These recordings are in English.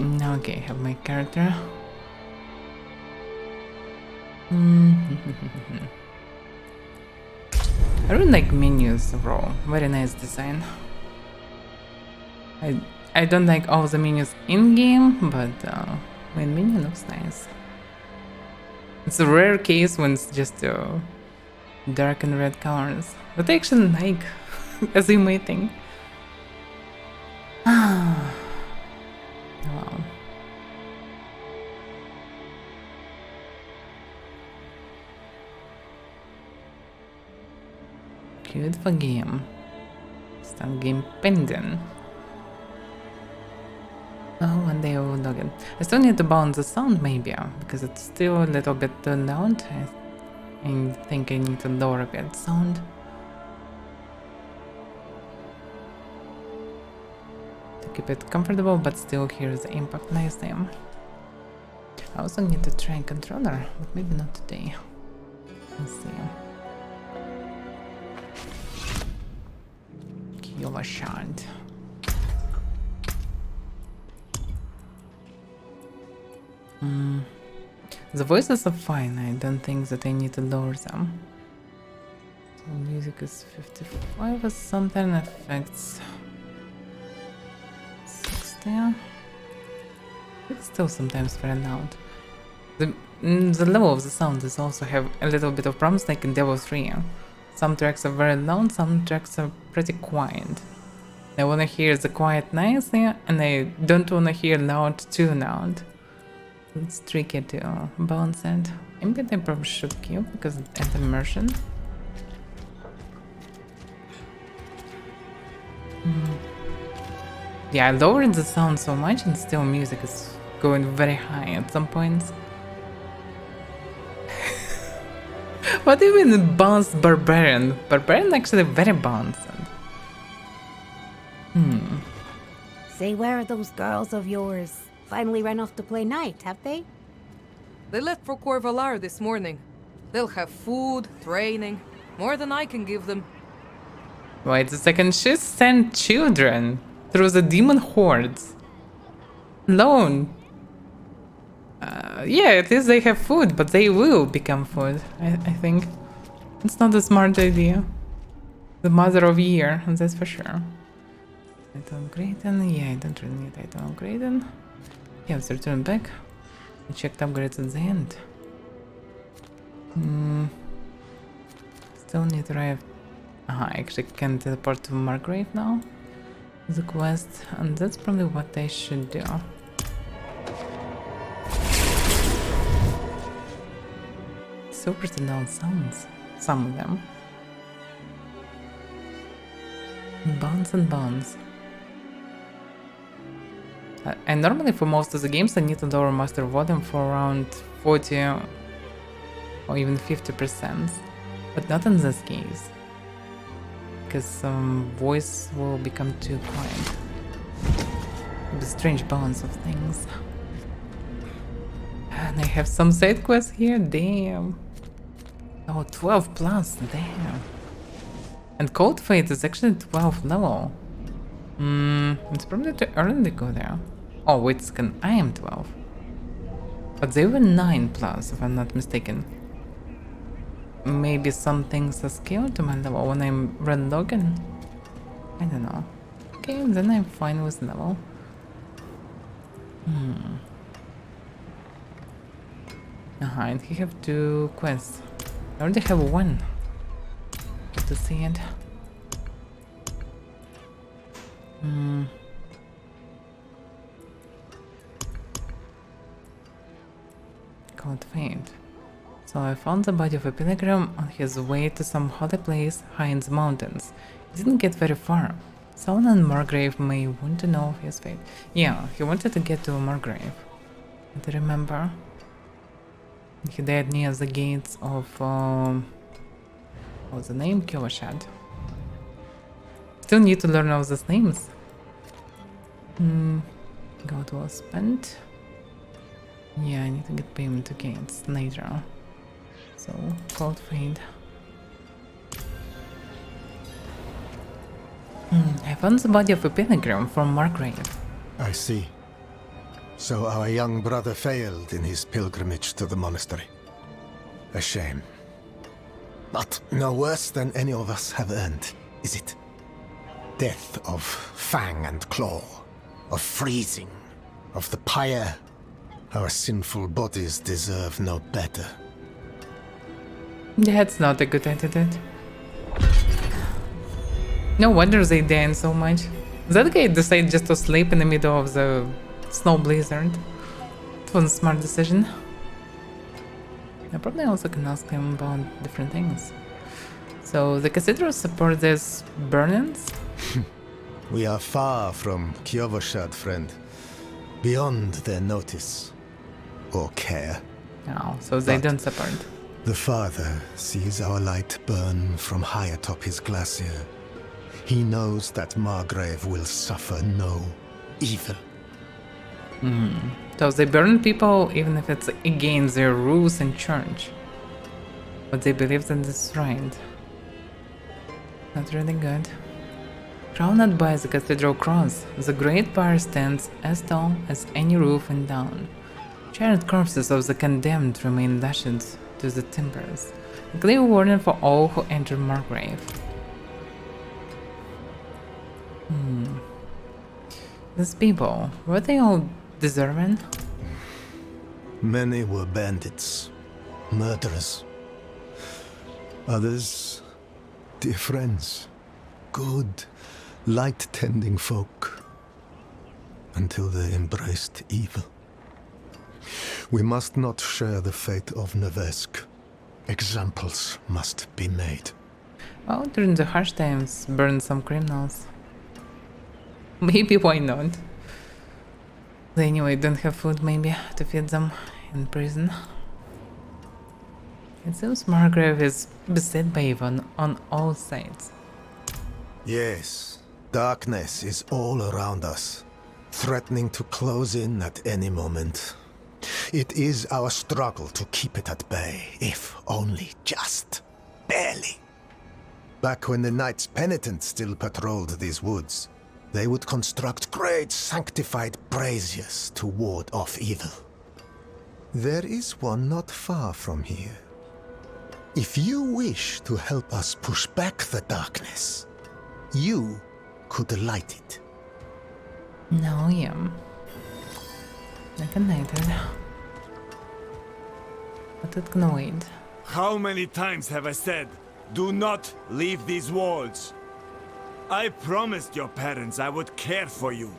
Okay, have my character. I really like menus overall. Very nice design. I don't like all the menus in game, but main menu looks nice. It's a rare case when it's just dark and red colors, but I actually like, as you may think. Wow. Cute for game. Start game pending. Oh, one day I will log in. I still need to balance the sound maybe, because it's still a little bit loud. I think I need to lower a bit sound. To keep it comfortable, but still hear the impact nicely. I also need to try a controller, but maybe not today. Let's see. Kill a shot. The voices are fine, I don't think that I need to lower them. So music is 55 or something, effects 60. It's still sometimes very loud. The level of the sound is also have a little bit of problems like in Diablo 3. Some tracks are very loud, some tracks are pretty quiet. I wanna hear the quiet nicely, and I don't wanna hear loud too loud. It's tricky to balance it. Maybe they probably should kill because it adds immersion. Yeah, I lowered the sound so much and still music is going very high at some points. What do you mean balanced barbarian? Barbarian actually very balanced. Say, where are those girls of yours? Finally ran off to play night, have they? They left for Corvalar this morning. They'll have food, training, more than I can give them. Wait a second, she sent children through the demon hordes. Alone. Yeah, at least they have food, but they will become food, I think. It's not a smart idea. The mother of year, that's for sure. Item upgrading, yeah, I don't really need item upgrading. Yeah, let's return back. I checked upgrades at the end. Still need to arrive. I actually can teleport to Margrave now. The quest, and that's probably what I should do. Super loud sounds, some of them. Bounce and bounce. And normally for most of the games I need to lower master volume for around 40 or even 50%, but not in this case, because voice will become too quiet. The strange balance of things. And I have some side quests here, damn. Oh, 12 plus, damn. And Cold Fate is actually 12 level. It's probably too early to go there. Oh, wait a second, I am 12. But they were 9 plus, if I'm not mistaken. Maybe some things are scaled to my level when I'm red login? I don't know. Okay, then I'm fine with level. And he have 2 quests. I already have 1. To see it. Cold Fate. So I found the body of a pilgrim on his way to some holy place high in the mountains. He didn't get very far. Someone in Margrave may want to know his fate. Yeah, he wanted to get to Margrave. I remember. He died near the gates of what's the name? Killashad. Still need to learn all these names. God well spent. Yeah, I need to get payment to gates later. So, Cold Fade. I found the body of a pilgrim from Margrave. I see. So our young brother failed in his pilgrimage to the monastery. A shame. But no worse than any of us have earned, is it? Death of fang and claw, of freezing, of the pyre. Our sinful bodies deserve no better. That's not a good attitude. No wonder they dance so much. That guy decided just to sleep in the middle of the snow blizzard. It was a smart decision. I probably also can ask him about different things. So the cathedral supports these burn-ins? We are far from Kiovoshad, friend. Beyond their notice. Or care. Oh, so they But don't support. the Father sees our light burn from high atop his glacier. He knows that Margrave will suffer no evil. So they burn people even if it's against their rules and church. But they believe that this is right. Not really good. Crowned by the cathedral cross, the great pyre stands as tall as any roof in town. Charred corpses of the condemned remain lashed to the timbers, a clear warning for all who enter Margrave. These people, were they all deserving? Many were bandits, murderers. Others, dear friends, good, light-tending folk, until they embraced evil. We must not share the fate of Nevesk. Examples must be made. Well, during the harsh times, burn some criminals. Maybe why not? They anyway don't have food maybe to feed them in prison. It seems Margrave is beset by evil on all sides. Yes, darkness is all around us, threatening to close in at any moment. It is our struggle to keep it at bay, if only just barely. Back when the Knights Penitent still patrolled these woods, they would construct great sanctified braziers to ward off evil. There is one not far from here. If you wish to help us push back the darkness, you could light it. No, yeah. Like a nighthead. But it can wait. How many times have I said, do not leave these walls? I promised your parents I would care for you.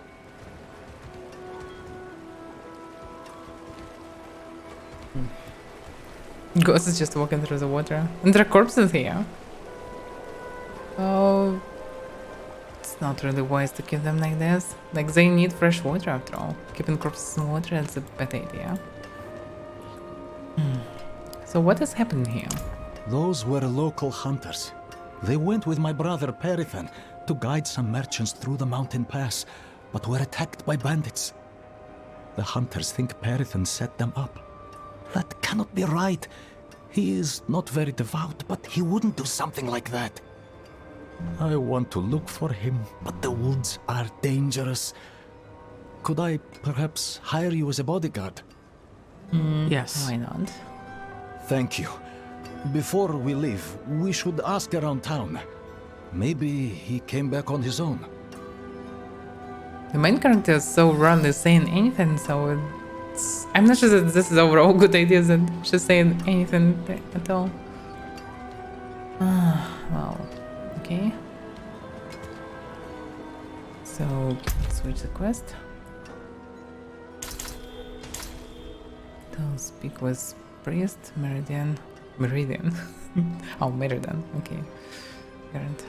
Ghost is just walking through the water. And there are corpses here. Oh, it's not really wise to keep them like this. Like, they need fresh water after all. Keeping corpses in water is a bad idea. So what is happening here? Those were local hunters. They went with my brother Perithan to guide some merchants through the mountain pass, but were attacked by bandits. The hunters think Perithan set them up. That cannot be right. He is not very devout, but he wouldn't do something like that. I want to look for him, but the woods are dangerous. Could I perhaps hire you as a bodyguard? Yes. Why not? Thank you. Before we leave, we should ask around town. Maybe he came back on his own. The main character is so rarely saying anything, so I'm not sure that this is overall good idea that she's saying anything at all. Well, okay. So, switch the quest. Don't speak with priest, Meridian. Oh, Meridian, okay. Current.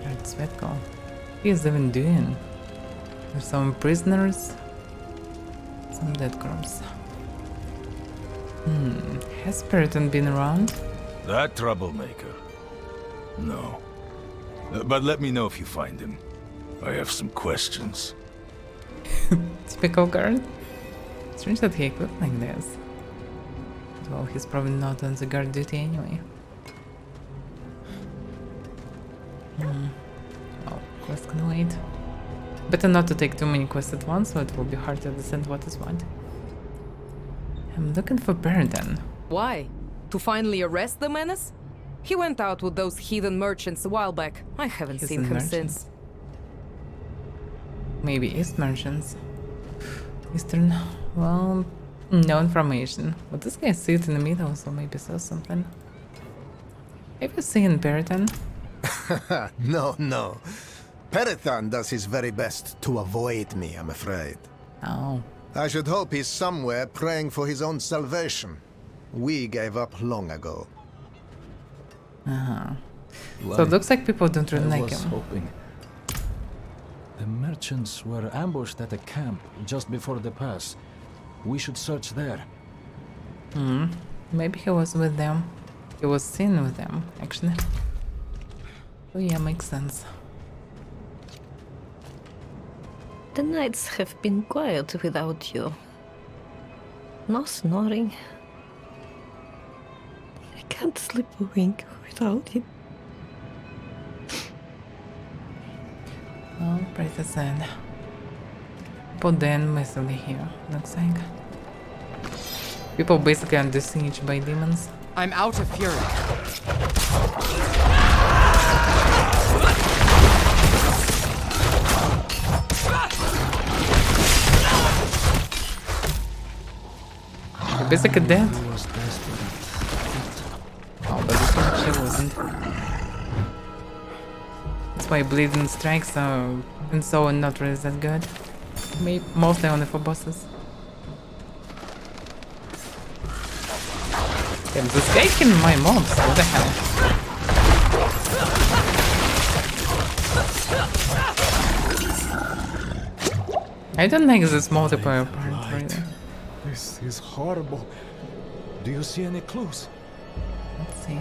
Where's Svetko? What is even doing? There's some prisoners. Some dead corpse. Has Periton been around? That troublemaker? No. But let me know if you find him. I have some questions. Typical guard. Strange that he equipped like this. Well, he's probably not on the guard duty anyway. Oh, quest can wait. Better not to take too many quests at once, so it will be hard to understand what is what. I'm looking for Burden. Why? To finally arrest the menace? He went out with those heathen merchants a while back. I haven't seen him since. Maybe East merchants. Eastern, well, no information. But this guy sits in the middle, so maybe says something. Have you seen Burden? No. Perithan does his very best to avoid me, I'm afraid. Oh. I should hope he's somewhere praying for his own salvation. We gave up long ago. So it looks like people don't really like him. Hoping. The merchants were ambushed at a camp just before the pass. We should search there. Maybe he was with them. He was seen with them, actually. Oh yeah, makes sense. The nights have been quiet without you. No snoring. I can't sleep a wink without him. Oh, pretty sad. People then mostly here, looks like. People basically under siege by demons. I'm out of fury. They're basically dead. Oh, but this one actually wasn't. That's why bleeding strikes are and so on not really that good. Maybe mostly only for bosses. Damn, this guy can my mobs, what the hell? I don't like this multiplayer part really. This is horrible. Do you see any clues? Let's see.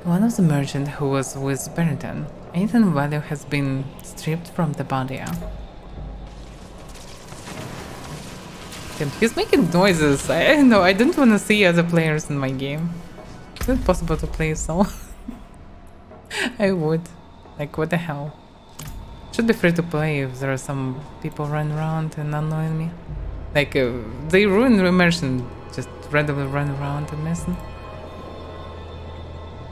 One of the merchants who was with Berton, anything value has been stripped from the body. Damn, he's making noises. I don't know, I don't want to see other players in my game. Is it possible to play so? I would. Like, what the hell? Should be free to play if there are some people running around and annoying me. Like, they ruin the immersion, just randomly run around and messing.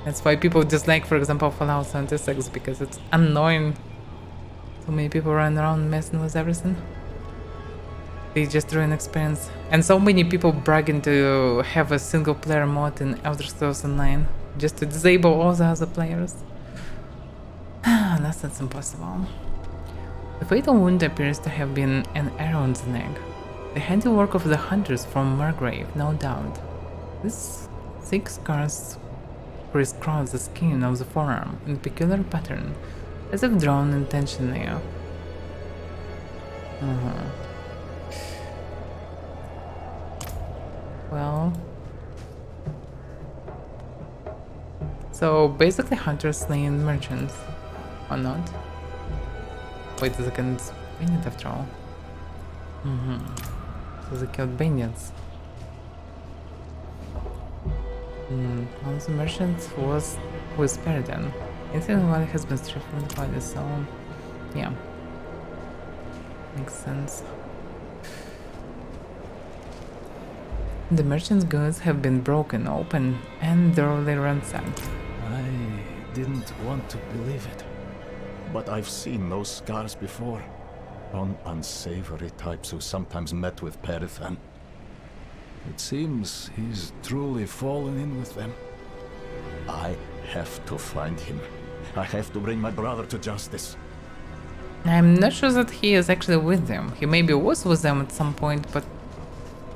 That's why people dislike, for example, Fallout 76, because it's annoying. So many people run around messing with everything. They just ruin experience. And so many people bragging to have a single player mod in Elder Scrolls Online, just to disable all the other players. That's impossible. The fatal wound appears to have been an arrow in the neck. The handiwork of the hunters from Margrave, no doubt. This thick scars crisscross the skin of the forearm in a peculiar pattern, as if drawn intentionally. Well... So basically hunters slaying merchants, or not? Wait a second, Bandit after all. So they killed bandits. One of the merchants was with Peridon. Anything while has been stripped from the body, so yeah. Makes sense. The merchant's goods have been broken open and thoroughly ransacked. I didn't want to believe it. But I've seen those scars before. On unsavory types who sometimes met with Perithan. It seems he's truly fallen in with them. I have to find him. I have to bring my brother to justice. I'm not sure that he is actually with them. He maybe was with them at some point, but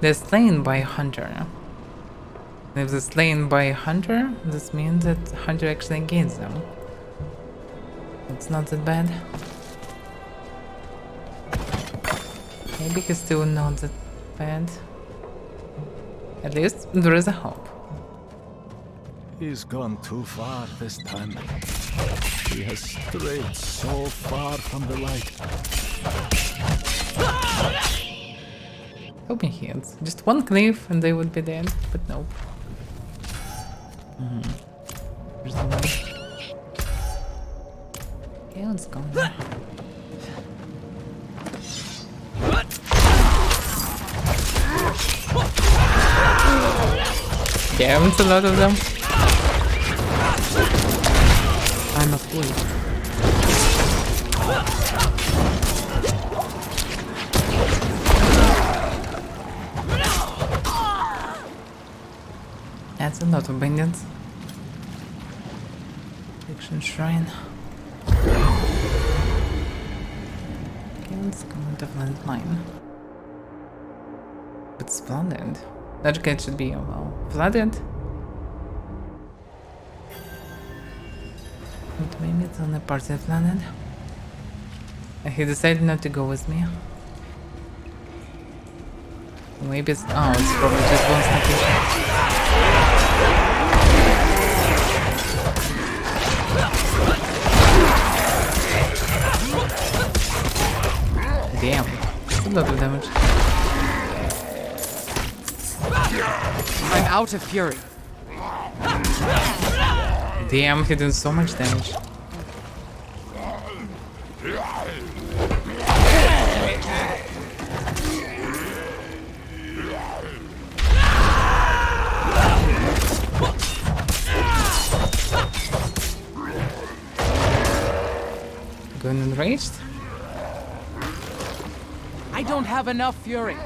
they're slain by a hunter. And if they're slain by a hunter, this means that the hunter actually engaged them. It's not that bad. Maybe he's still not that bad. At least there is a hope. He's gone too far this time. He has strayed so far from the light. Hoping he is. Just one cliff and they would be dead, but nope. There's the one. Okay, let's go now. Damn, it's a lot of them. I must wait. That's a lot of bandits. Fiction shrine. Okay, let's go into landmine. It's flooded. That gate should be, well, flooded. But maybe it's only partly flooded. And he decided not to go with me. Maybe it's, oh, it's probably just one station. Damn, that's a lot of damage. I'm out of fury. Damn, he did so much damage. Going enraged? I don't have enough fury.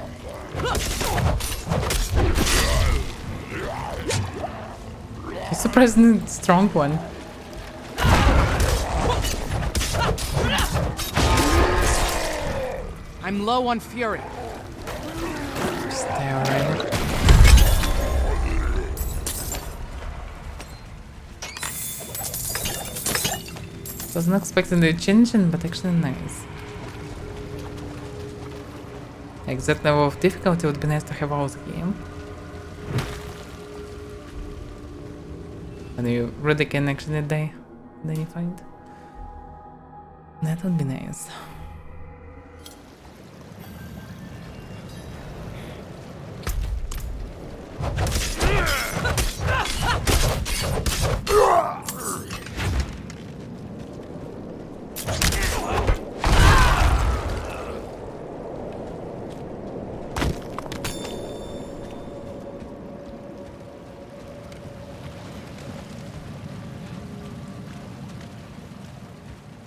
He's surprisingly strong one. I'm low on fury. Stay already. Wasn't expecting the Chinchin, but actually nice. Exact level of difficulty would be nice to have all the game. And you really can actually die. Then you find. That would be nice.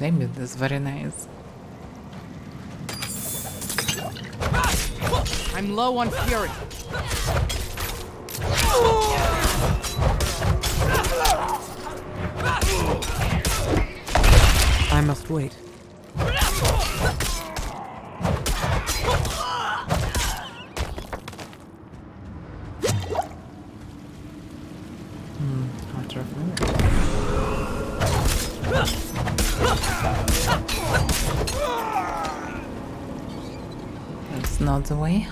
Maybe that's very nice. I'm low on fury. I must wait. After a minute. That's not the way.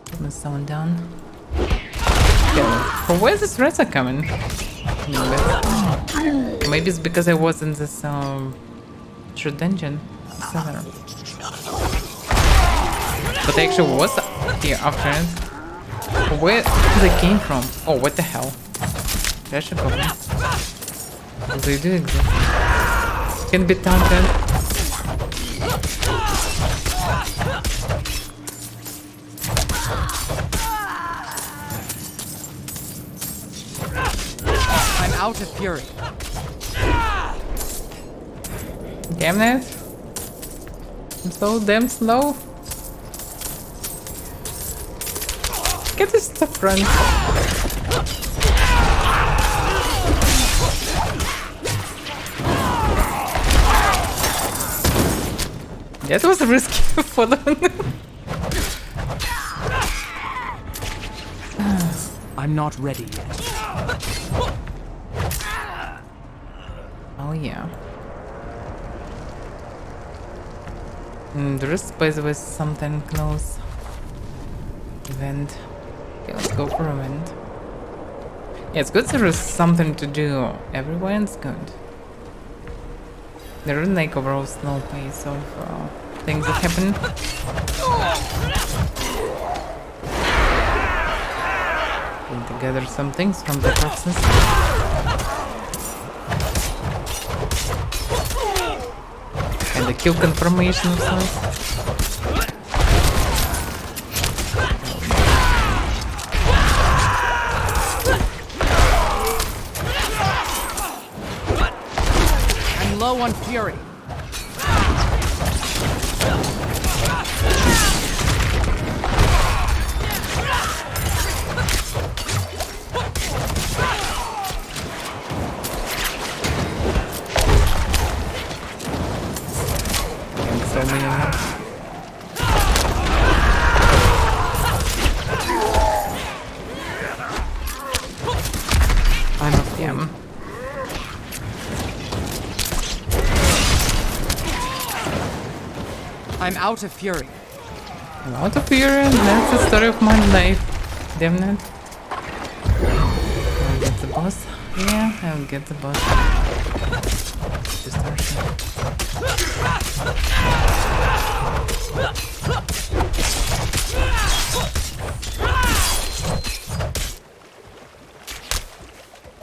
Put someone down. From where these rats are coming? Maybe it's because I was in this true dungeon. Cellar. But I actually was here after it. Where they came from? Oh, what the hell? I should go. They do exist. Can be taunted. I'm out of fury. Damn it. I'm so damn slow. Get this stuff run. That was risky for them. I'm not ready yet. Oh yeah. There is, by the way, something close. Event. Okay, let's go for event. Yeah, it's good there is something to do everywhere, it's good. There isn't like overall slow pace of things that happen. Put together some things from the process. skill confirmation of sorts. I'm low on fury. So many of them. I'm a Yeah. I'm out of fury. I'm out of here, and that's the story of my life. Damn it. I'll get the boss. Yeah, I'll get the boss. Distortion.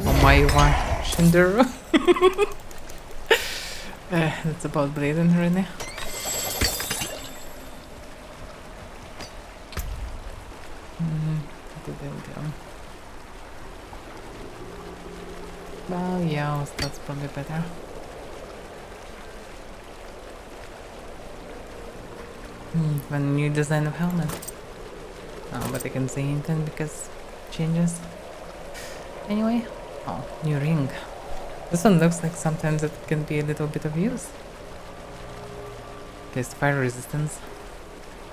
Oh my god, Shinderu. That's about bleeding really. Well, yeah, that's probably better. When new design of helmet. Oh, but I can say intent because changes. Anyway, oh, new ring. This one looks like sometimes it can be a little bit of use. There's fire resistance.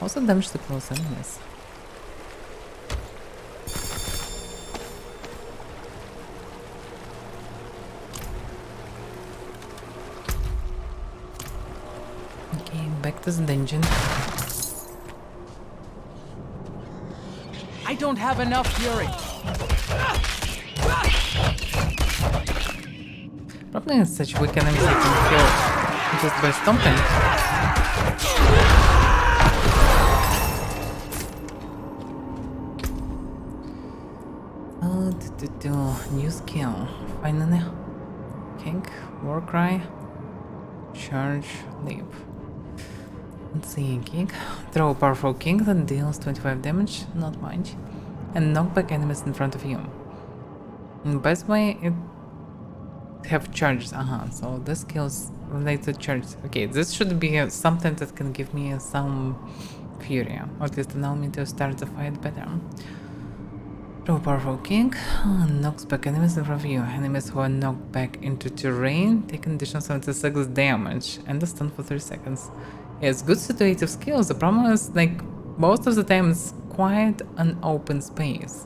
Also damage to close enemies. Okay, back to the dungeon. I don't have enough fury. Probably in such weak enemies I can kill just by stomping. New skill. Finally. King, war cry, charge, leap. Let's see, king. Throw a powerful king that deals 25 damage, not much, and knock back enemies in front of you. In best way, it have charges. So this skill's related to charges. Okay, this should be something that can give me some fury, or at least allow me to start the fight better. Throw a powerful king, knocks back enemies in front of you. Enemies who are knocked back into terrain take an additional 76 damage and are stunned for 30 seconds. Yeah, it's good situative skills. The problem is, like, most of the time it's quite an open space.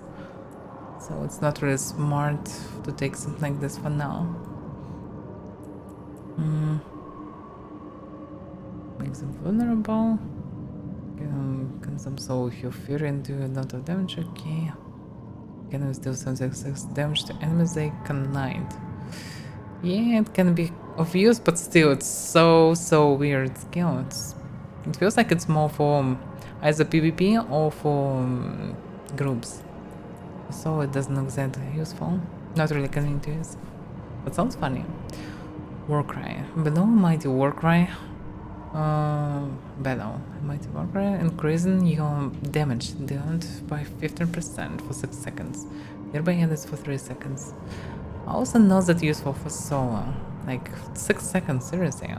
So it's not really smart to take something like this for now. Makes them vulnerable. Consume soul of your fury and do a lot of damage. Okay. Enemies deal 76 damage to enemies they cannot. Yeah, it can be of use, but still, it's so weird skill. It feels like it's more for either PvP or for groups. So it doesn't look that useful. Not really convenient to use. But sounds funny. Warcry. Below Mighty Warcry. Below Mighty Warcry, increasing your damage dealt by 15% for 6 seconds. Nearby enemies for 3 seconds. Also not that useful for solo. Like 6 seconds, seriously.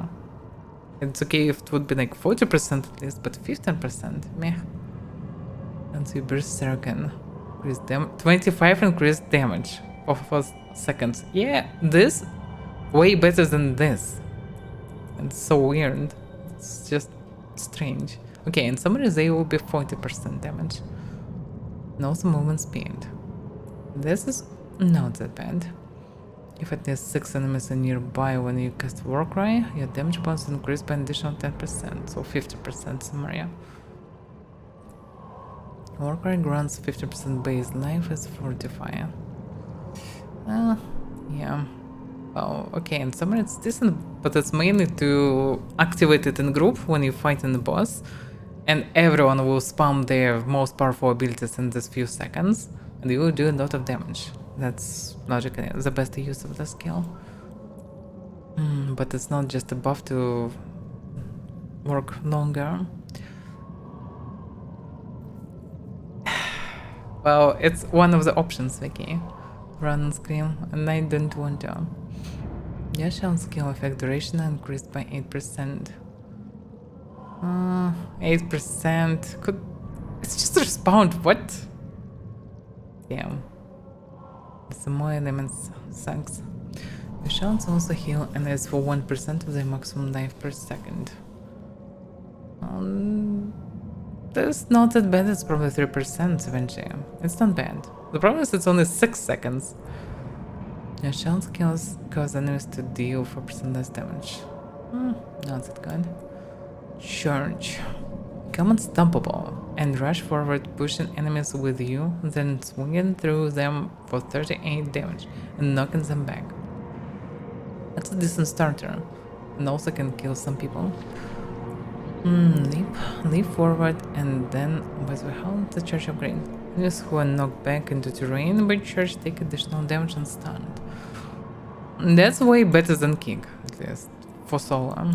It's okay if it would be like 40% at least, but 15%, meh. And so Berserker. 25 increased damage for 4 seconds. Yeah, this way better than this. It's so weird. It's just strange. Okay, in summary they will be 40% damage. And also movement speed. This is not that bad. If at least 6 enemies are nearby when you cast Warcry, your damage bonus increased by an additional 10%, so 50% summary. Warcry grants 50% base life as fortifier. Yeah. Well, okay, in summary it's decent, but it's mainly to activate it in group when you fight in the boss, and everyone will spam their most powerful abilities in this few seconds, and you will do a lot of damage. That's logically the best use of the skill. But it's not just a buff to work longer. Well, it's one of the options, Vicky. Run and scream, and I don't want to. Your shell skill effect duration increased by 8%. 8%. Could. It's just respawned. What? Damn. Some more elements. Sucks. Your shells also heal and is for 1% of the maximum life per second. That's not that bad, it's probably 3% eventually. It's not bad. The problem is it's only 6 seconds. Your shells cause enemies to deal 4% less damage. Not that good. Charge. Become unstoppable and rush forward, pushing enemies with you, then swinging through them for 38 damage and knocking them back. That's a decent starter, and also can kill some people. Leap forward, and then by the way, how the charge upgrade? Enemies who are knocked back into terrain by charge take additional damage and stunned. That's way better than kick, at least for solo.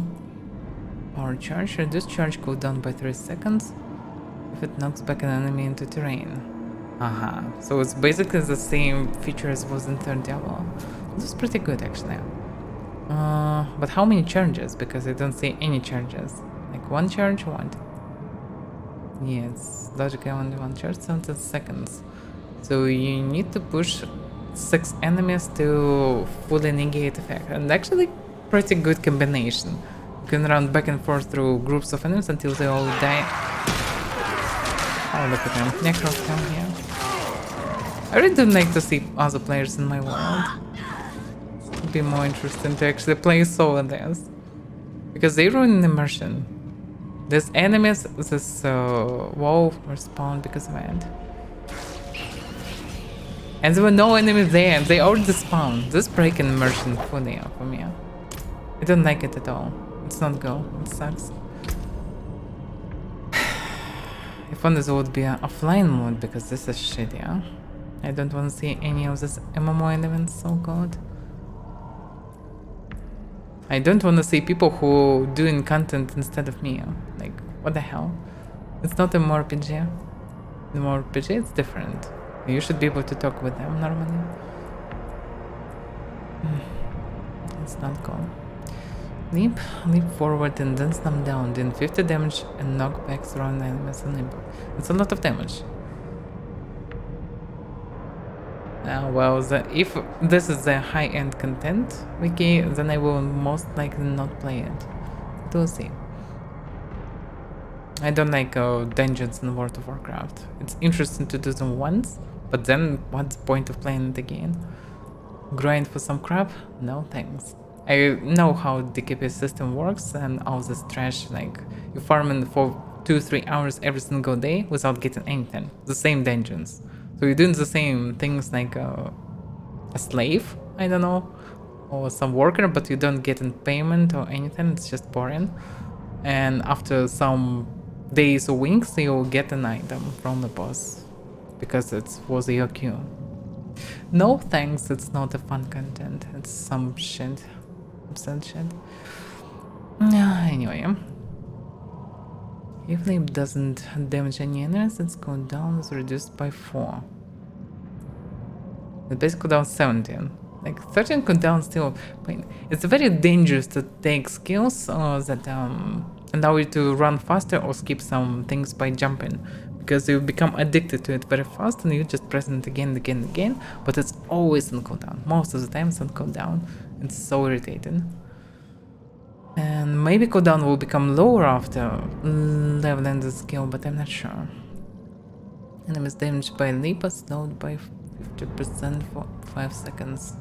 Power charge. Reduce charge cooldown by 3 seconds if it knocks back an enemy into terrain. So it's basically the same feature as was in third Diablo. This is pretty good actually. But how many charges? Because I don't see any charges. Like one charge, what? Yes, logically only one charge, 17 seconds. So you need to push 6 enemies to fully negate effect. And actually pretty good combination. You can run back and forth through groups of enemies until they all die. Oh, look at them. Necros come here. I really don't like to see other players in my world. It'd be more interesting to actually play solo this. Because they ruin immersion. These enemies, this wall respawned because of it. And there were no enemies there, they already spawned. This break immersion fully for me. I don't like it at all. It's not good, it sucks. If only there would be an offline mode, because this is shit, yeah? I don't want to see any of these MMO elements so good. I don't want to see people who doing content instead of me. Like, what the hell? It's not a mmorpg. The mmorpg it's different. You should be able to talk with them normally. It's not cool. Leap forward and then slam down, doing 50 damage and knock back surrounding enemies unable. It's a lot of damage. Well, if this is the high-end content, okay, then I will most likely not play it. We'll see. I don't like dungeons in World of Warcraft. It's interesting to do them once, but then what's the point of playing it again? Grind for some crap? No thanks. I know how the KP system works and all this trash, like you farming for 2-3 hours every single day without getting anything. The same dungeons. So you're doing the same things like a slave, I don't know, or some worker, but you don't get in payment or anything, it's just boring. And after some days or weeks, you'll get an item from the boss, because it was your queue. No thanks, it's not a fun content, it's some shit. Absurd shit. Anyway. If Leap doesn't damage any enemies, its cooldown is reduced by 4. The base cooldown 17. Like 13 cooldown still. It's very dangerous to take skills that allow you to run faster or skip some things by jumping. Because you become addicted to it very fast and you just press it again and again and again. But it's always on cooldown. Most of the time it's on cooldown. It's so irritating. And maybe cooldown will become lower after leveling the skill, but I'm not sure. Enemies damaged by leap are slowed by 50% for 5 seconds.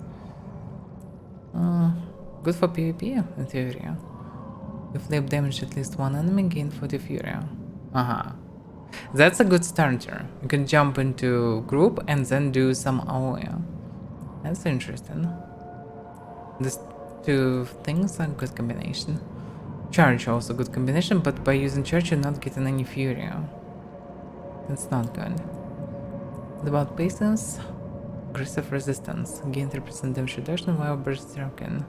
Good for PvP, in theory. If leap damage at least one enemy, gain 40 fury. That's a good starter. You can jump into group and then do some AoE. That's interesting. These two things are a good combination. Charge also good combination, but by using charge you're not getting any fury. That's not good. About patience, aggressive resistance, gain 3% damage reduction while burst striking.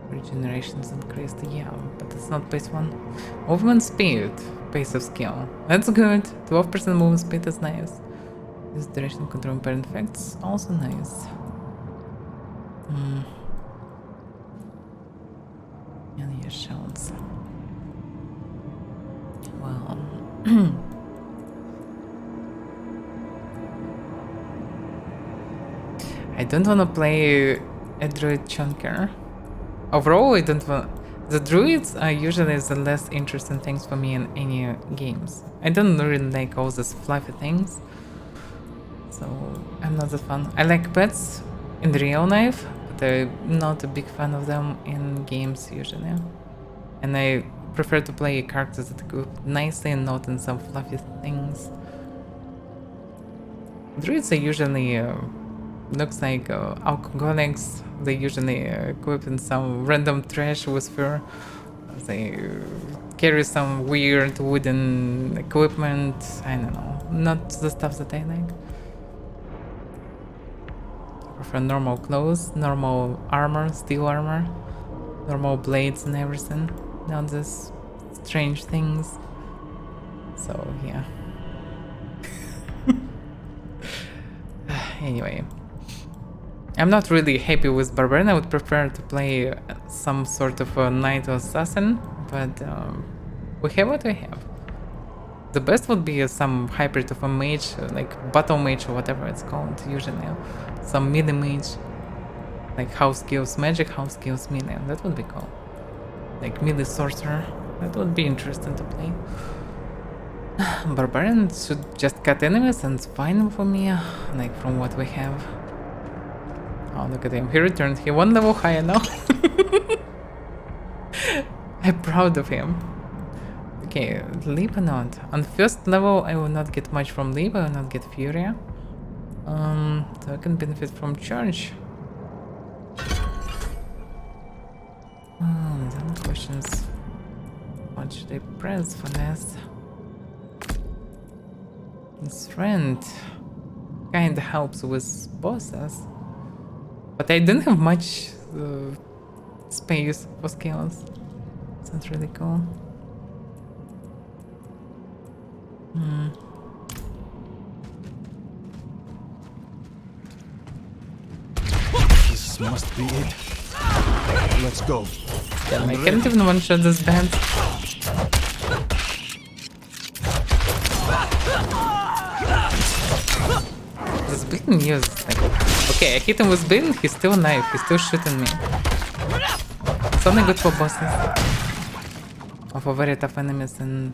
Regeneration's increased, yeah, but it's not pace 1. Movement speed, pace of skill. That's good. 12% movement speed is nice. This duration control parent effects, also nice. And your shields. Well. I don't want to play a druid chunker. Overall, I don't want. The druids are usually the less interesting things for me in any games. I don't really like all these fluffy things, so I'm not that fan. I like pets in real life, but I'm not a big fan of them in games usually. And I prefer to play characters that go nicely and not in some fluffy things. Druids are usually looks like alcoholics. They usually equip in some random trash with fur. They carry some weird wooden equipment. I don't know, not the stuff that I like. I prefer normal clothes, normal armor, steel armor, normal blades and everything, not this strange things. So yeah. Anyway, I'm not really happy with Barbarian. I would prefer to play some sort of a knight or assassin, but we have what we have. The best would be some hybrid of a mage, like battle mage or whatever it's called usually. Some melee mage, like house skills magic, house skills melee. That would be cool. Like melee sorcerer. That would be interesting to play. Barbarian should just cut enemies and it's fine for me, like from what we have. Oh, look at him. He returned. He 1 level higher now. I'm proud of him. Okay, leap or not. On first level, I will not get much from leap. I will not get Fury. So I can benefit from charge. Then questions. What should I press for this? Strength kinda helps with bosses, but I don't have much space for skills. It's not really cool. This must be it. Let's go. Yeah, I can't even one-shot this band. This beaten used like, okay, I hit him with beaten, he's still alive, he's still shooting me. It's only good for bosses. Or for very tough enemies and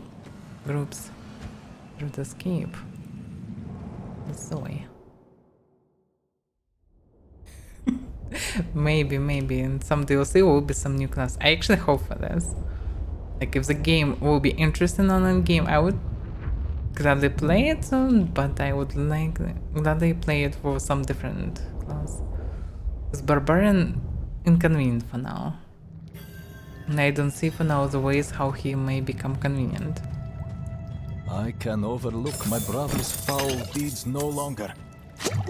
groups. Route escape. This way. maybe in some DLC will be some new class. I actually hope for this. Like if the game will be interesting on a game, I would gladly play it soon, but I would like gladly play it for some different class. This Barbarian inconvenient for now. And I don't see for now the ways how he may become convenient. I can overlook my brother's foul deeds no longer.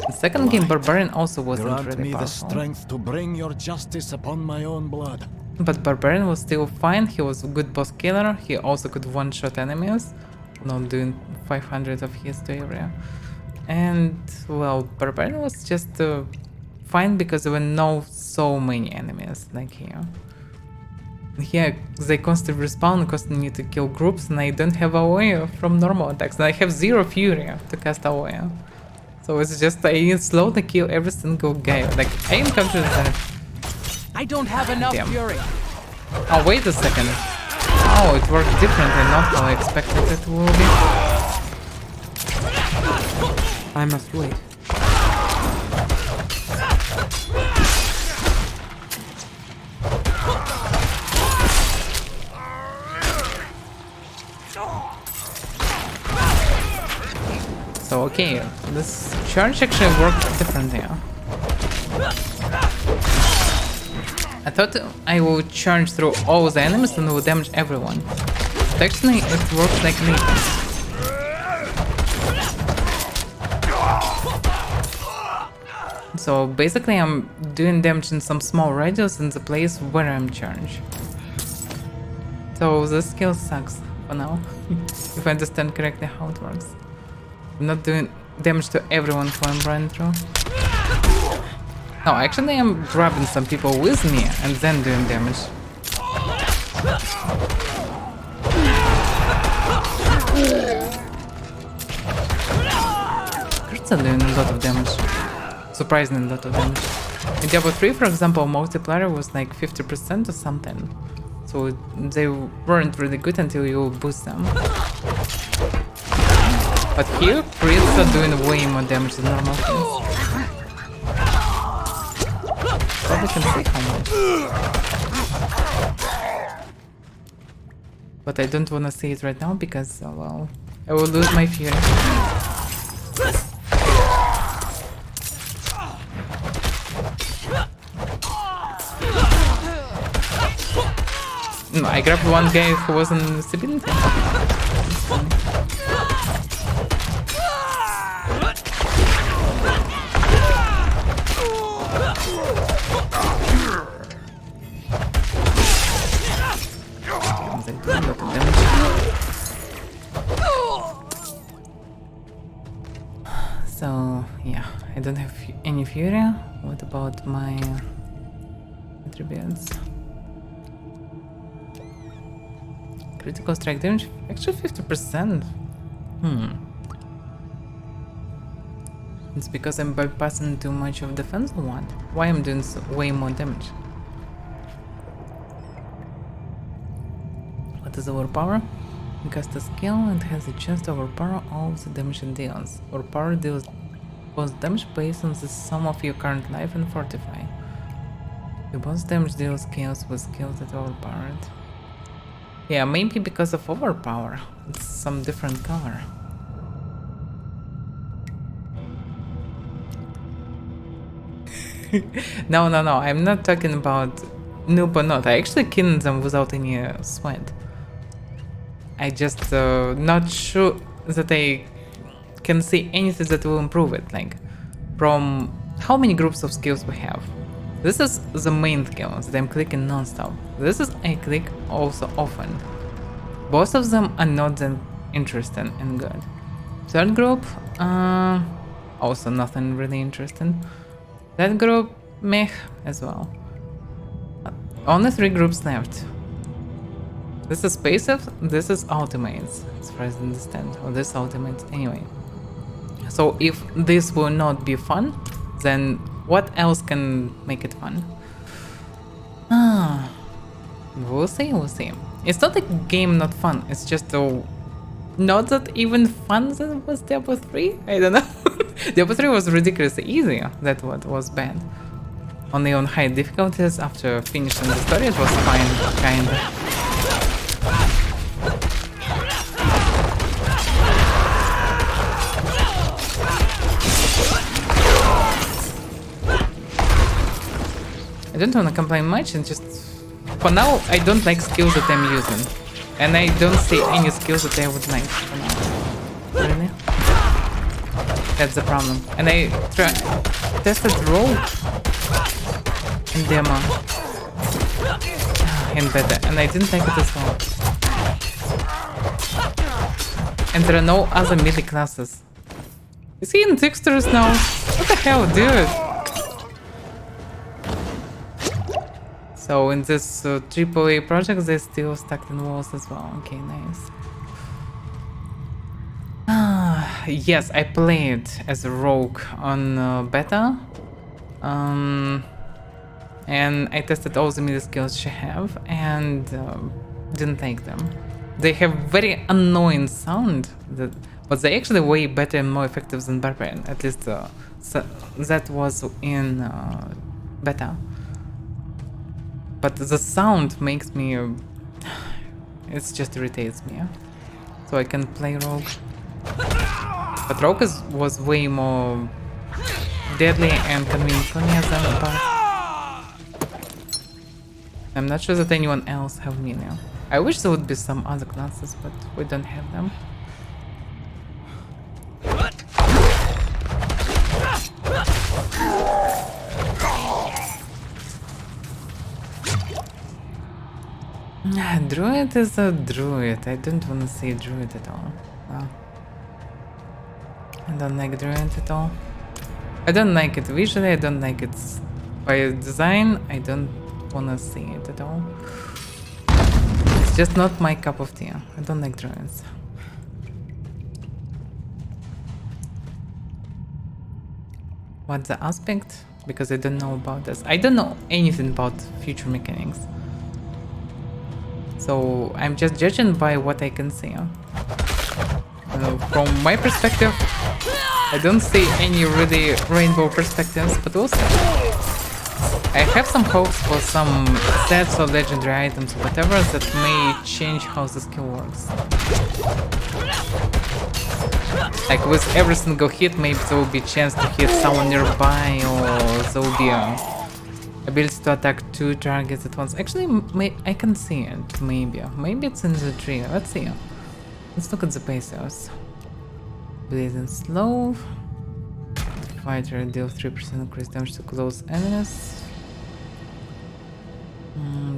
The second game Barbarian also wasn't Grant really me the powerful. strength to bring your justice upon my own blood. But Barbarian was still fine, he was a good boss killer, he also could one-shot enemies, not doing 500 of his to area. And, well, Barbarian was just fine because there were no so many enemies like here. Here, they constantly respawn, constantly need to kill groups, and I don't have AoE from normal attacks, and I have 0 Fury to cast AoE. So it's just, I slowly kill every single guy. Like, I am confident that... I don't have enough fury. Oh, wait a second. Oh, it worked differently, not how I expected it will be. I must wait. So, okay, this charge actually worked differently. I thought I would charge through all the enemies and would damage everyone. But actually, it works like this. So basically I'm doing damage in some small radius in the place where I'm charged. So this skill sucks for now, if I understand correctly how it works. I'm not doing damage to everyone who I'm running through. No, actually I'm grabbing some people with me and then doing damage. Crits are doing a lot of damage. Surprisingly a lot of damage. In Diablo 3, for example, multiplayer was like 50% or something. So they weren't really good until you boost them. But here, crits are doing way more damage than normal things. Probably can see how much. But I don't wanna see it right now because, well, I will lose my fury. No, I grabbed one guy who was in invisibility. So, yeah, I don't have any fury. What about my attributes? Critical strike damage? Actually 50%. It's because I'm bypassing too much of defense or what? Why I'm doing way more damage? What is overpower? You cast a skill and has a chance to overpower all the damage it deals. Overpower deals boss damage based on the sum of your current life and fortify. The boss damage deals chaos with skills that overpower it. Yeah, maybe because of overpower. It's some different color. No, I'm not talking about noob or not. I actually killed them without any sweat. I just not sure that I can see anything that will improve it. Like, from how many groups of skills we have. This is the main skill that I'm clicking non-stop. This is I click also often. Both of them are not that interesting and good. Third group, also nothing really interesting. That group, meh, as well. Only 3 groups left. This is passive, this is ultimates, as far as I understand. Or this ultimates, anyway. So if this will not be fun, then what else can make it fun? We'll see. It's not a game not fun, it's just not that even fun that was Diablo 3? I don't know. Diablo 3 was ridiculously easy, that what was bad. Only on high difficulties, after finishing the story, it was fine, kinda. I don't want to complain much, and just for now I don't like skills that I'm using, and I don't see any skills that I would like for now. Really? That's the problem. And I tested rogue in demo in beta, and I didn't like it as well. And there are no other melee classes. Is he in textures now? What the hell, dude? So in this AAA project, they're still stuck in walls as well. Okay, nice. Yes, I played as a rogue on beta. And I tested all the melee skills she have and didn't like them. They have very annoying sound, but they're actually way better and more effective than Barbarian. At least so that was in beta. But the sound makes me... it just irritates me. So I can play rogue. But rogue was way more deadly and convenient for me than Barbarian. I'm not sure that anyone else have melee. I wish there would be some other classes, but we don't have them. Druid is a druid. I don't want to say druid at all. No. I don't like druid at all. I don't like it visually, I don't like it by design. I don't want to see it at all. It's just not my cup of tea. I don't like druids. What's the aspect? Because I don't know about this. I don't know anything about future mechanics. So I'm just judging by what I can see. From my perspective, I don't see any really rainbow perspectives, but also I have some hopes for some sets or legendary items, whatever, that may change how the skill works. Like with every single hit, maybe there will be a chance to hit someone nearby, or there will be a ability to attack 2 targets at once. Actually, I can see it, maybe. Maybe it's in the tree. Let's see. Let's look at the pesos. Blazing slow. Fighter deals 3% increased damage to close enemies.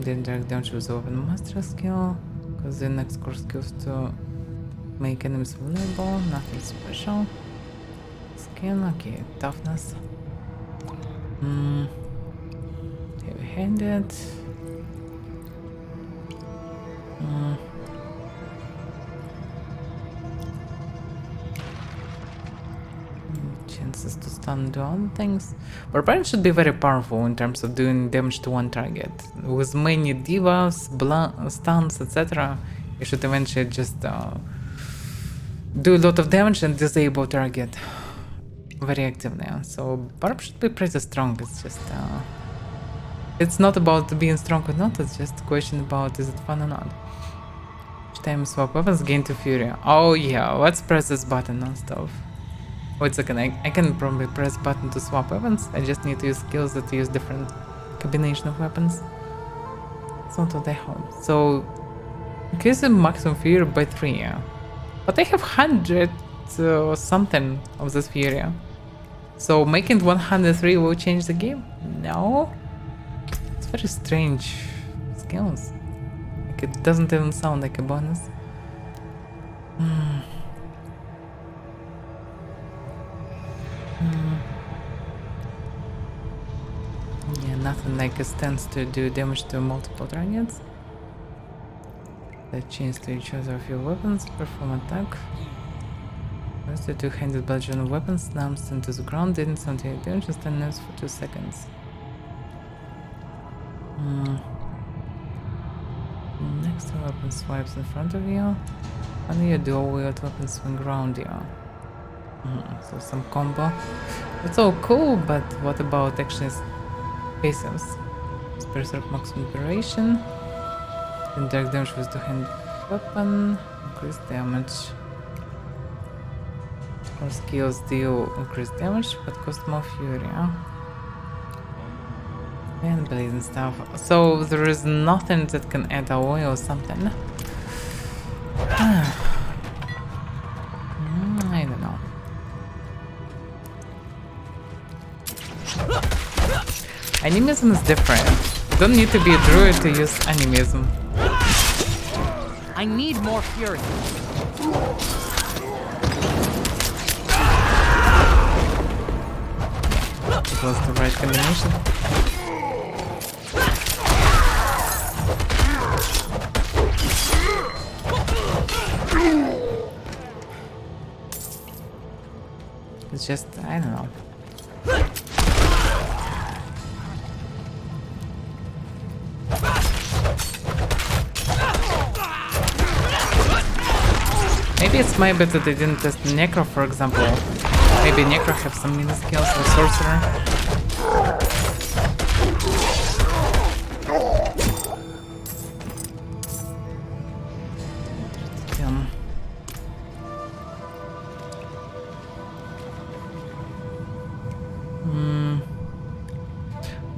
Then direct damage with open master skill. Because the next core skills to make enemies vulnerable. Nothing special. Skin, okay. Toughness. Heavy-handed. Chances to stun and do other things. Barbarian should be very powerful in terms of doing damage to one target. With many divas, stuns, etc., you should eventually just do a lot of damage and disable target very actively. So Barb should be pretty strong. It's just it's not about being strong or not, it's just a question about is it fun or not. Each time swap weapons, gain to fury. Oh yeah, let's press this button non-stop. Wait a second, I can probably press button to swap weapons. I just need to use skills that use different combination of weapons. It's not what I hope. So increase the maximum fury by 3, yeah. But I have 100 something of this fury. So making it 103 will change the game? No? It's very strange skills. Like it doesn't even sound like a bonus. Yeah, nothing like a stance to do damage to multiple targets. That chains to each other of your weapons, perform attack. First, the two-handed bludgeon of weapons slams into the ground, didn't sound any damage, and stands for 2 seconds. Next weapon swipes in front of you. And you dual wield weapons swing around you. So some combo. It's all cool, but what about actually pesos? Berserk maximum duration. And direct damage with two-handed weapon. Increased damage. Core skills deal increased damage, but cost more fury. And blazing stuff. So there is nothing that can add alloy or something. I don't know. Animism is different. You don't need to be a druid to use animism. I need more fury. It was the right combination. It's just, I don't know. Maybe it's my bad that I didn't test Necro, for example. Maybe Necro have some mini skills or Sorcerer.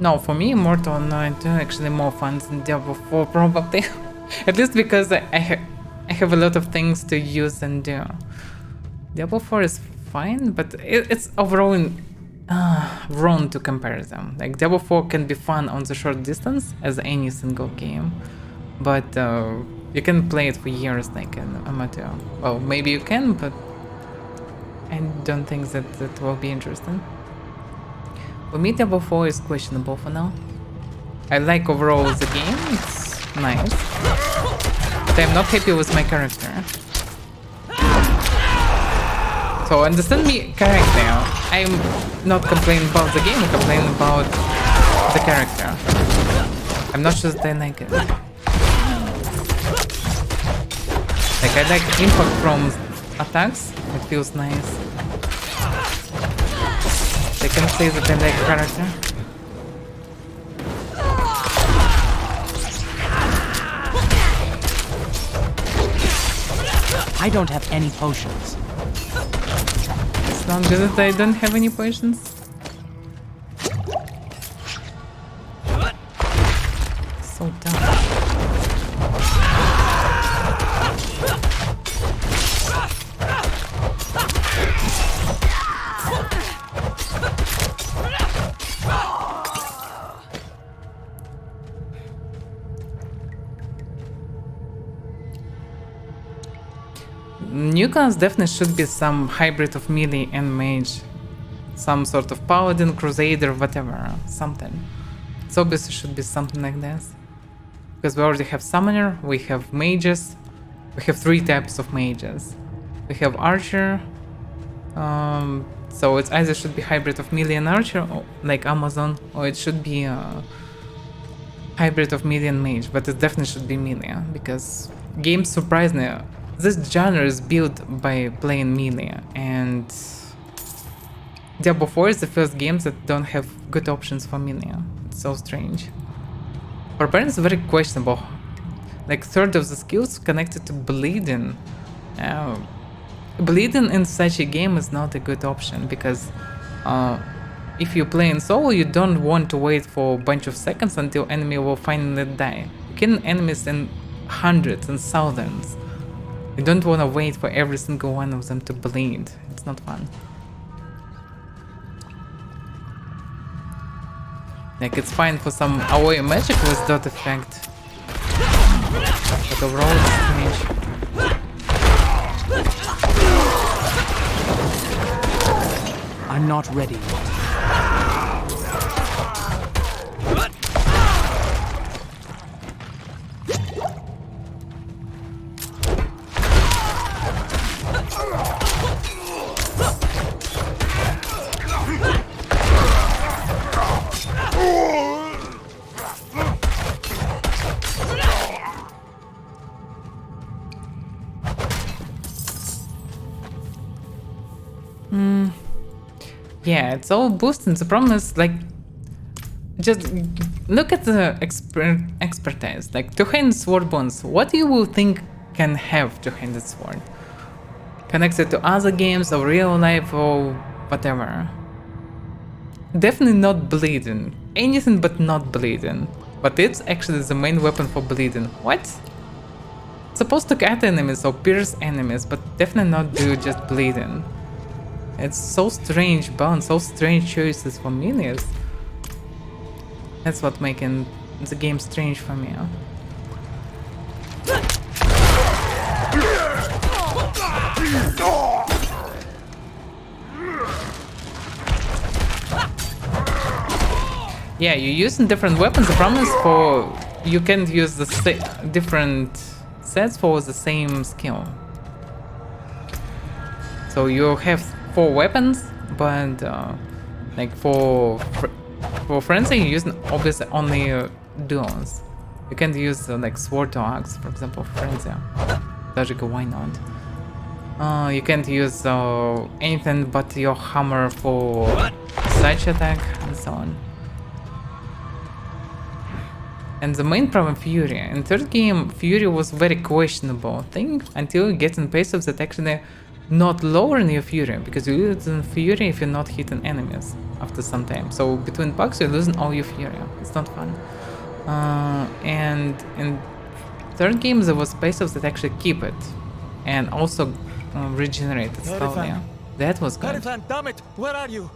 No, for me, Immortal Knight actually more fun than Diablo 4 probably. At least because I have a lot of things to use and do. Diablo 4 is fine, but it's overall wrong to compare them. Like Diablo 4 can be fun on the short distance as any single game, but you can play it for years like an amateur. Well, maybe you can, but I don't think that that will be interesting. For me, Diablo 4 is questionable for now. I like overall the game, it's nice, but I'm not happy with my character. So understand me correctly, I'm not complaining about the game, I'm complaining about the character. I'm not sure that I like it. Like, I like impact from attacks, it feels nice. I can say that I like character. I don't have any potions. It's not good that I don't have any potions. So dumb. New class definitely should be some hybrid of melee and mage. Some sort of paladin, crusader, whatever, something. So obviously should be something like this. Because we already have summoner, we have mages, we have 3 types of mages. We have archer, so it either should be hybrid of melee and archer, or, like Amazon, or it should be a hybrid of melee and mage, but it definitely should be melee, because games surprise me. This genre is built by playing melee, and Diablo 4 is the first game that don't have good options for melee. It's so strange. Barbarian is very questionable. Like, third of the skills connected to bleeding. Bleeding in such a game is not a good option, because if you play in solo, you don't want to wait for a bunch of seconds until enemy will finally die. You kill enemies in hundreds and thousands. You don't want to wait for every single one of them to bleed. It's not fun. Like, it's fine for some AoE magic with dot effect, but overall it's strange. I'm not ready yet. Yeah, it's all boosting. The problem is, like, just look at the expertise. Like, two-handed sword bones. What do you think can have two-handed sword? Connected to other games or real life or whatever. Definitely not bleeding. Anything but not bleeding. But it's actually the main weapon for bleeding. What? It's supposed to cut enemies or pierce enemies, but definitely not do just bleeding. It's so strange balance, so strange choices for minions. That's what making the game strange for me. Yeah, you're using different weapons. The problem is for you can't use the different sets for the same skill. So you have 4 weapons, but like for frenzy you're using obviously only duos. You can't use like sword to axe, for example, frenzy. Logically, why not? You can't use anything but your hammer for such attack and so on. And the main problem, Fury. In third game, Fury was very questionable thing until you get in passives that actually not lowering your Fury, because you lose in Fury if you're not hitting enemies after some time. So between bugs you're losing all your Fury. It's not fun. And in third game there was passives that actually keep it and also regenerate it slowly. That was good. Damn it! Where are you?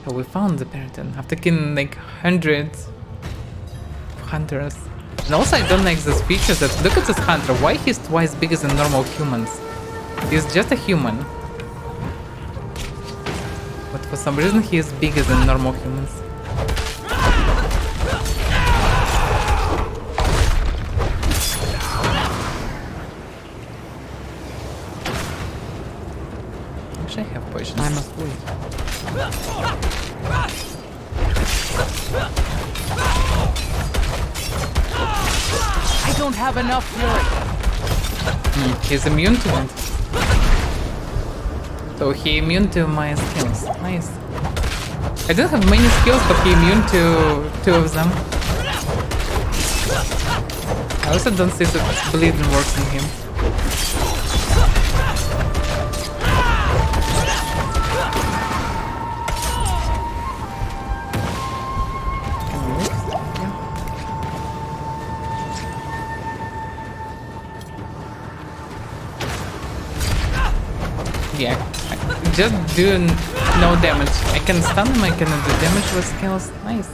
So we found the Periton after killing like hundreds of hunters. And also I don't like this feature that look at this hunter, why he's twice bigger than normal humans? He's just a human. But for some reason he is bigger than normal humans. Actually I have potions. I must wait. I don't have enough fury. He's immune to it. So he immune to my skills. Nice. I don't have many skills, but he immune to 2 of them. I also don't see that bleeding works on him. Yeah, just do no damage. I can stun him, I cannot do damage with skills. Nice.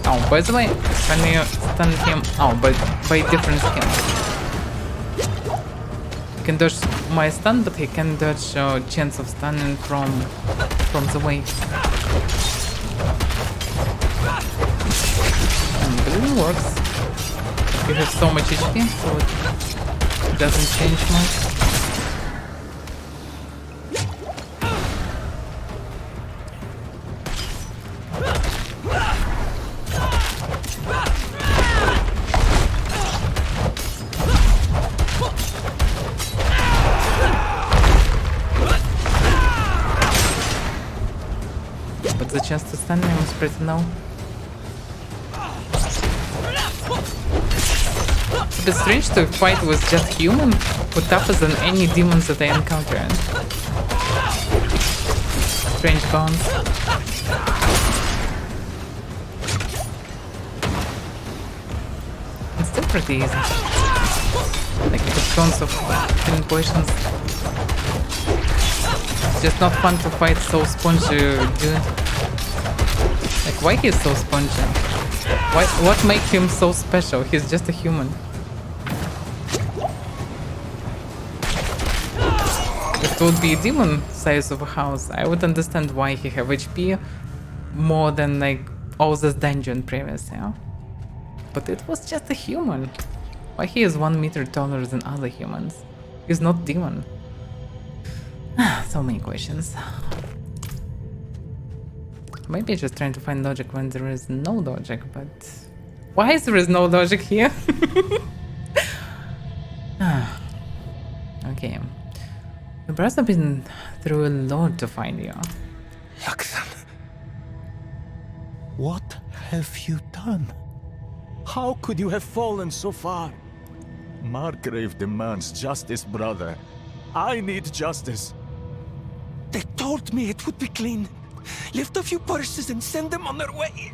Oh, by the way, when you stun him, but by different skills. You can dodge my stun, but he can dodge chance of stunning from the wave. Bleeding works. You have so much HP, so it doesn't change much. But the chance to stun him is pretty low. It's a bit strange to fight with just human, who tougher than any demons that I encounter. Strange bones. It's still pretty easy. Like the tons of killing potions. It's just not fun to fight so spongy dude. Like why he's so spongy? What makes him so special? He's just a human. If it would be a demon size of a house, I would understand why he have HP more than like all this dungeon previous, yeah? But it was just a human. Why he is 1 meter taller than other humans? He's not demon. So many questions. Maybe just trying to find logic when there is no logic, but why is there no logic here? Okay. The brothers have been through a lot to find you. Look them. What have you done? How could you have fallen so far? Margrave demands justice, brother. I need justice. They told me it would be clean. Lift a few purses and send them on their way.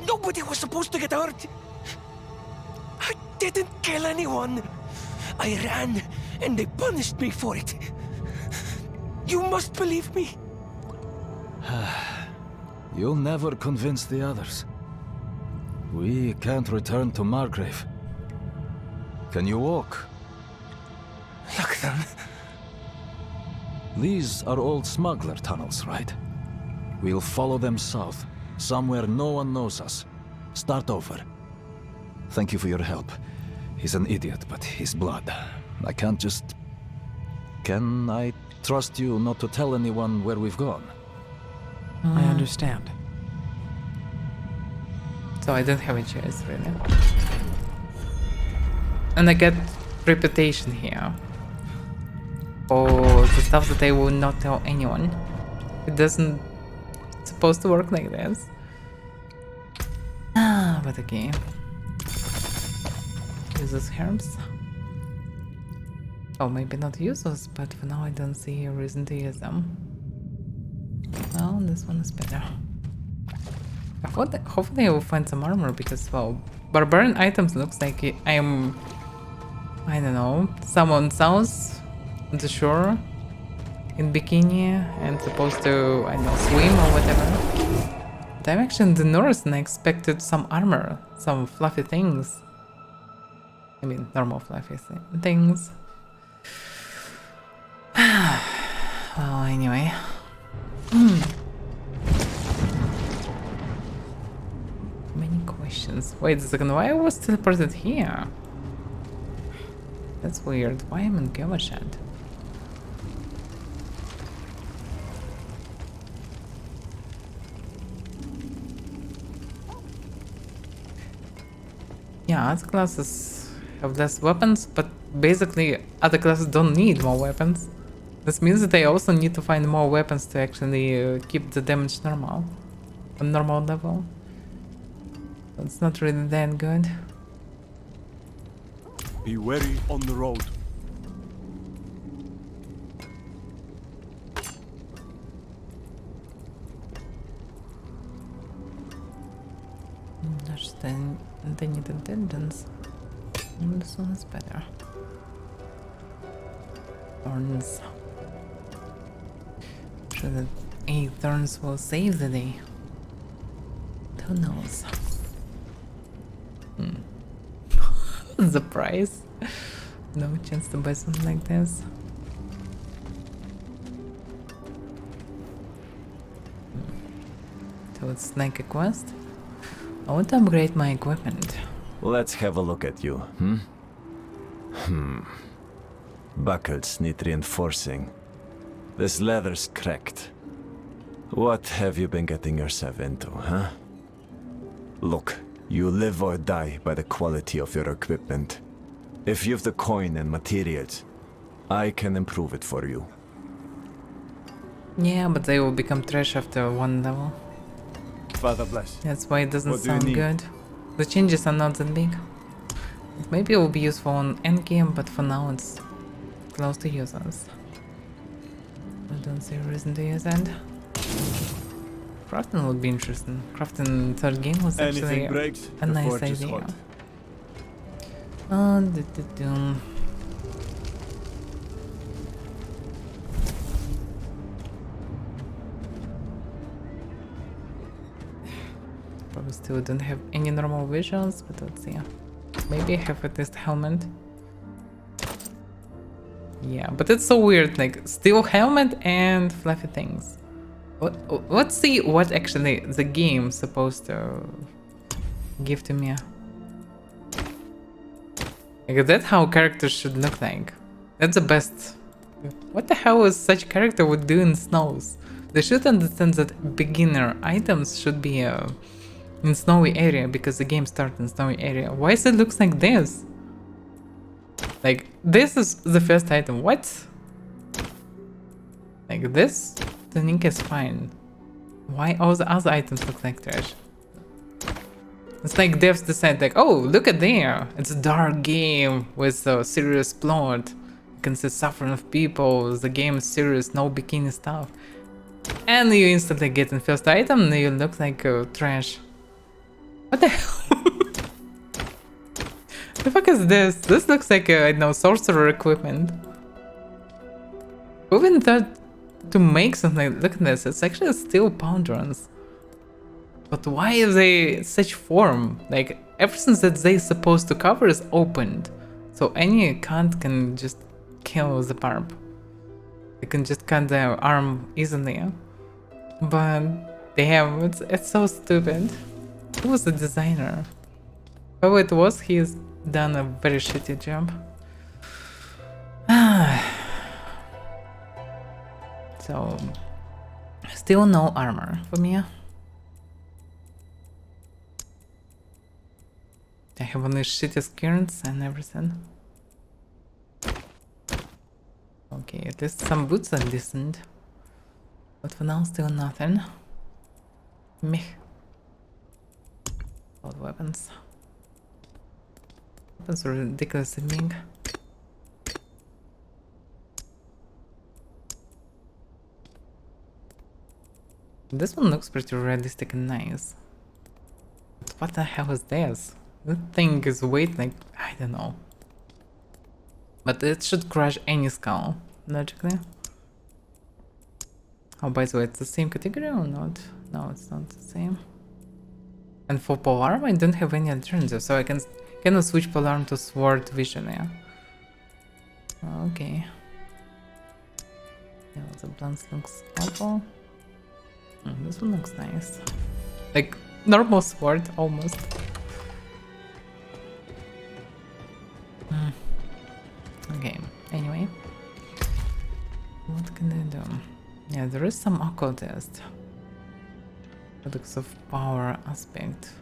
Nobody was supposed to get hurt. I didn't kill anyone. I ran, and they punished me for it. You must believe me. You'll never convince the others. We can't return to Margrave. Can you walk? Look them. These are old smuggler tunnels, right? We'll follow them south, somewhere no one knows us. Start over. Thank you for your help. He's an idiot, but he's blood. I can't just... Can I trust you not to tell anyone where we've gone? I understand. So I don't have a choice, really. And I get reputation here. For the stuff that I will not tell anyone. It doesn't... It's supposed to work like this. But okay. Use those herbs. Oh, maybe not use those, but for now I don't see a reason to use them. Well, this one is better. Hopefully I will find some armor, because, well, barbarian items looks like I am... I don't know, someone's house on the shore in bikini and supposed to, I don't know, swim or whatever. But I'm actually in the north and I expected some armor, some fluffy things. I mean, normal fluffy things. Well, anyway. Many questions. Wait a second, why I was teleported here? That's weird. Why am I in Gavashat? Yeah, other classes have less weapons, but basically other classes don't need more weapons. This means that I also need to find more weapons to actually keep the damage normal. On normal level. It's not really that good. Be wary on the road. That's the needed dungeons. This one is better. Thorns. Sure that 8 thorns will save the day. Who knows? The price? No chance to buy something like this. So it's like a quest. I want to upgrade my equipment. Let's have a look at you, Buckles need reinforcing. This leather's cracked. What have you been getting yourself into, huh? Look, you live or die by the quality of your equipment. If you've the coin and materials, I can improve it for you. Yeah, but they will become trash after 1 level. Father bless. That's why it doesn't What do you sound need? good. The changes are not that big. Maybe it will be useful on endgame, but for now it's close to users. I don't see a reason to use it. Crafting would be interesting. Crafting third game was actually Anything breaks, a the nice forge is idea. hot. Probably still don't have any normal visuals, but let's see. Maybe I have at least helmet. Yeah, but it's so weird, like steel helmet and fluffy things. Let's see what actually the game's supposed to give to me. Like, that's how characters should look like. That's the best. What the hell is such character would do in snows? They should understand that beginner items should be in snowy area because the game starts in snowy area. Why does it looks like this? Like, this is the first item. What? Like this? The link is fine. Why all the other items look like trash? It's like devs decide like, oh, look at there. It's a dark game with a serious plot. You can see suffering of people. The game is serious, no bikini stuff. And you instantly get in first item and you look like trash. What the hell? The fuck is this? This looks like I don't know, sorcerer equipment. Even thought to make something, look at this, it's actually a steel ponderance. But why is they such form? Like, everything that they supposed to cover is opened. So any cunt can just kill the barb. They can just cut their arm easily. But damn, it's so stupid. Who was the designer? Whoever it was, he's done a very shitty job. So, still no armor for me. I have only shitty skirts and everything. Okay, at least some boots are decent. But for now, still nothing. Meh. Old weapons. Weapons are ridiculously big. This one looks pretty realistic and nice. But what the hell is this? That thing is weight like, I don't know. But it should crush any skull. logically. Oh, by the way, it's the same category or not? No, it's not the same. And for polearm, I don't have any alternative, so I cannot switch polearm to sword vision, yeah? Okay. Yeah, the blunts looks awful. This one looks nice. Like, normal sword, almost. Okay, anyway. What can I do? Yeah, there is some occultist. Products of power aspect.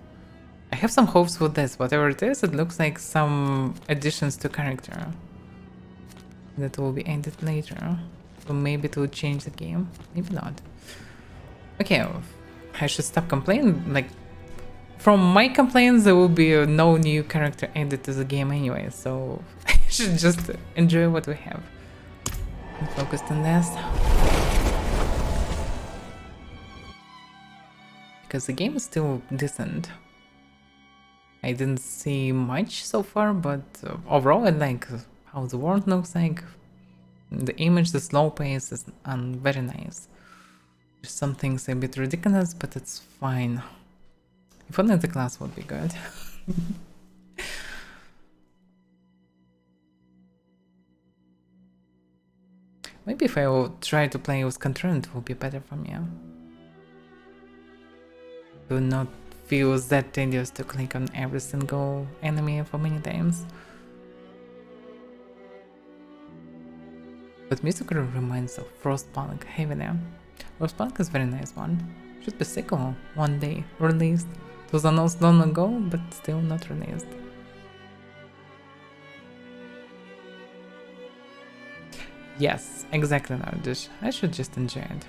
I have some hopes with this. Whatever it is, it looks like some additions to character that will be added later. So maybe it will change the game. Maybe not. Okay, I should stop complaining. Like, from my complaints, there will be no new character added to the game anyway. So I should just enjoy what we have. I'm focused on this. Because the game is still decent. I didn't see much so far, but overall I like how the world looks like. The image, the slow pace is very nice. There's some things a bit ridiculous, but it's fine. If only the class would be good. Maybe if I will try to play with control, it will be better for me. Do not feel that tedious to click on every single enemy for many times. But music reminds of Frostpunk heavily. Frostpunk is a very nice one. Should be sequel one day released. It was announced long ago, but still not released. Yes, exactly, Nardish. I should just enjoy it.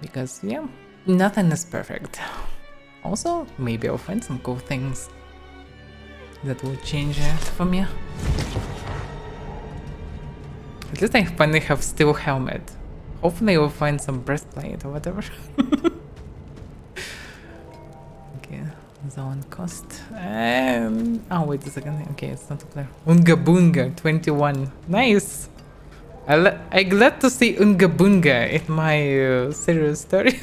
Because, yeah, nothing is perfect. Also, maybe I'll find some cool things that will change it for me. At least I finally have steel helmet. Hopefully I'll find some breastplate or whatever. Okay, zone cost. Oh, wait a second. Okay, it's not a player. Unga Bunga 21. Nice! I'm glad to see Unga Bunga in my serious story.